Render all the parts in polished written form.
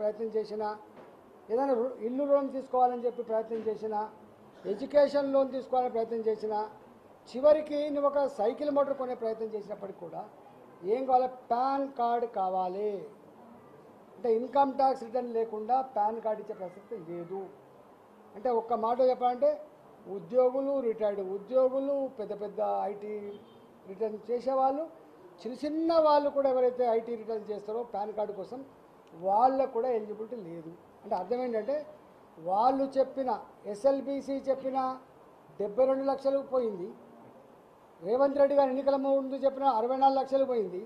ప్రయత్నం చేసినా, ఏదైనా ఇల్లు లోన్ తీసుకోవాలని చెప్పి ప్రయత్నం చేసినా, ఎడ్యుకేషన్ లోన్ తీసుకోవాలని ప్రయత్నం చేసినా, చివరికి నువ్వు ఒక సైకిల్ మోటార్ కొనే ప్రయత్నం చేసినప్పటికి కూడా ఏం కావాలి? పాన్ కార్డు కావాలి. అంటే ఇన్కమ్ ట్యాక్స్ రిటర్న్ లేకుండా పాన్ కార్డు ఇచ్చే ప్రసక్తి లేదు. అంటే ఒక్క మాట చెప్పాలంటే ఉద్యోగులు, రిటైర్డ్ ఉద్యోగులు, పెద్ద పెద్ద ఐటీ రిటర్న్ చేసేవాళ్ళు, చిన్న చిన్న వాళ్ళు కూడా ఎవరైతే ఐటీ రిటర్న్ చేస్తారో పాన్ కార్డు కోసం వాళ్ళకు కూడా ఎలిజిబిలిటీ లేదు. అంటే అర్థం ఏంటంటే వాళ్ళు చెప్పిన ఎస్ఎల్బీసీ చెప్పిన 72 లక్షలు పోయింది, రేవంత్ రెడ్డి గారు ఎన్నికల ముందు చెప్పిన 64 లక్షలు పోయింది,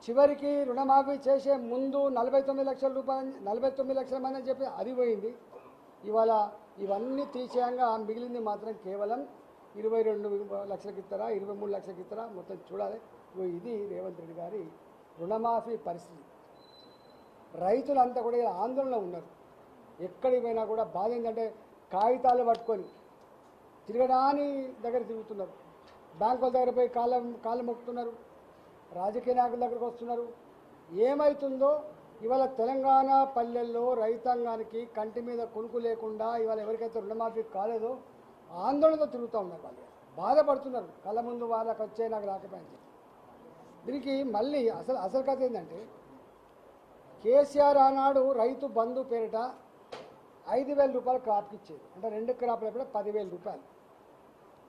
చివరికి రుణమాఫీ చేసే ముందు 49 లక్షల రూపాయలు 49 లక్షల మంది అని చెప్పి అది పోయింది. ఇవాళ ఇవన్నీ తీసేయంగా మిగిలింది మాత్రం కేవలం 22 లక్షలకి ఇస్తారా, 23 లక్షలకి ఇస్తారా, మొత్తం చూడాలి. ఇది రేవంత్ రెడ్డి గారి రుణమాఫీ పరిస్థితి. రైతులంతా కూడా ఇలా ఆందోళన ఉన్నారు. ఎక్కడికి పోయినా కూడా బాధ ఏంటంటే కాగితాలు పట్టుకొని తిరగడాని దగ్గర తిరుగుతున్నారు, బ్యాంకుల దగ్గర పోయి కాళ్ళు మొక్కుతున్నారు, రాజకీయ నాయకుల దగ్గరకు వస్తున్నారు. ఏమవుతుందో ఇవాళ తెలంగాణ పల్లెల్లో రైతాంగానికి కంటి మీద కొనుక్కు లేకుండా ఇవాళ ఎవరికైతే రుణమాఫీ కాలేదో ఆందోళనతో తిరుగుతూ ఉన్నారు. వాళ్ళు బాధపడుతున్నారు, కళ్ళ ముందు వాళ్ళకి వచ్చే నాకు రాకపోయింది. దీనికి మళ్ళీ అసలు కథ ఏంటంటే కేసీఆర్ ఆనాడు రైతు బంధు పేరిట 5,000 రూపాయలు క్రాప్కి ఇచ్చేది. అంటే 2 క్రాప్ల పేరు 10,000 రూపాయలు,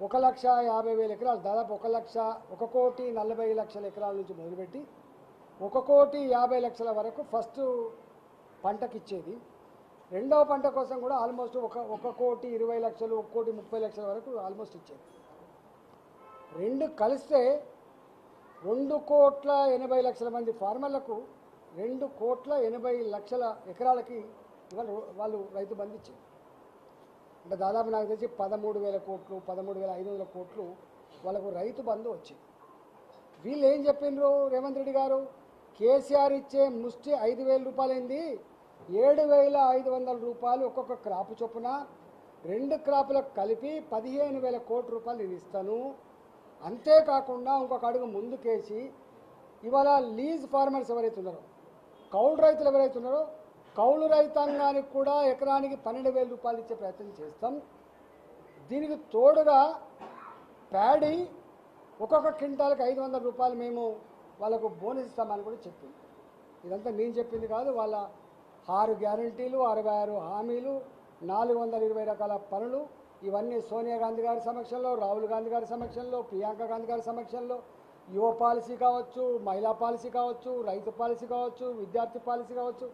1,50,000 ఎకరాలు, దాదాపు 1,40,40,00,000 ఎకరాల నుంచి మొదలుపెట్టి 1,50,00,000 వరకు ఫస్ట్ పంటకి ఇచ్చేది. రెండవ పంట కోసం కూడా ఆల్మోస్ట్ 1,20,00,000, 1,30,00,000 వరకు ఆల్మోస్ట్ ఇచ్చేది. రెండు కలిస్తే 2,80,00,000 మంది ఫార్మర్లకు 2,80,00,000 ఎకరాలకి ఇవాళ వాళ్ళు రైతు బంధు ఇచ్చారు. అంటే దాదాపు నాకు తెలిసి 13,000 కోట్లు, 13,500 కోట్లు వాళ్ళకు రైతు బంధు వచ్చింది. వీళ్ళు ఏం చెప్పిండ్రు రేవంత్ రెడ్డి గారు? కేసీఆర్ ఇచ్చే ముష్టి 5,000 రూపాయలు అయింది, 7,500 రూపాయలు ఒక్కొక్క క్రాపు చొప్పున 2 క్రాపులకు కలిపి 15,000 కోట్ల రూపాయలు నేను ఇస్తాను. అంతేకాకుండా ఇంకొక అడుగు ముందుకేసి ఇవాళ లీజ్ ఫార్మర్స్ ఎవరైతే ఉన్నారో, కౌలు రైతులు ఎవరైతే ఉన్నారో, కౌలు రైతాంగానికి కూడా ఎకరానికి 12,000 రూపాయలు ఇచ్చే ప్రయత్నం చేస్తాం. దీనికి తోడుగా ప్యాడీ ఒక్కొక్క క్వింటాలకు 500 రూపాయలు మేము వాళ్ళకు బోనస్ ఇస్తామని కూడా చెప్పింది. ఇదంతా నేను చెప్పింది కాదు, వాళ్ళ 6 గ్యారంటీలు, 66 హామీలు, 420 రకాల పనులు, ఇవన్నీ సోనియా గాంధీ గారి సమక్షంలో, రాహుల్ గాంధీ గారి సమక్షంలో, ప్రియాంక గాంధీ గారి సమక్షంలో యువ పాలసీ కావచ్చు, మహిళా పాలసీ కావచ్చు, రైతు పాలసీ కావచ్చు, విద్యార్థి పాలసీ కావచ్చు,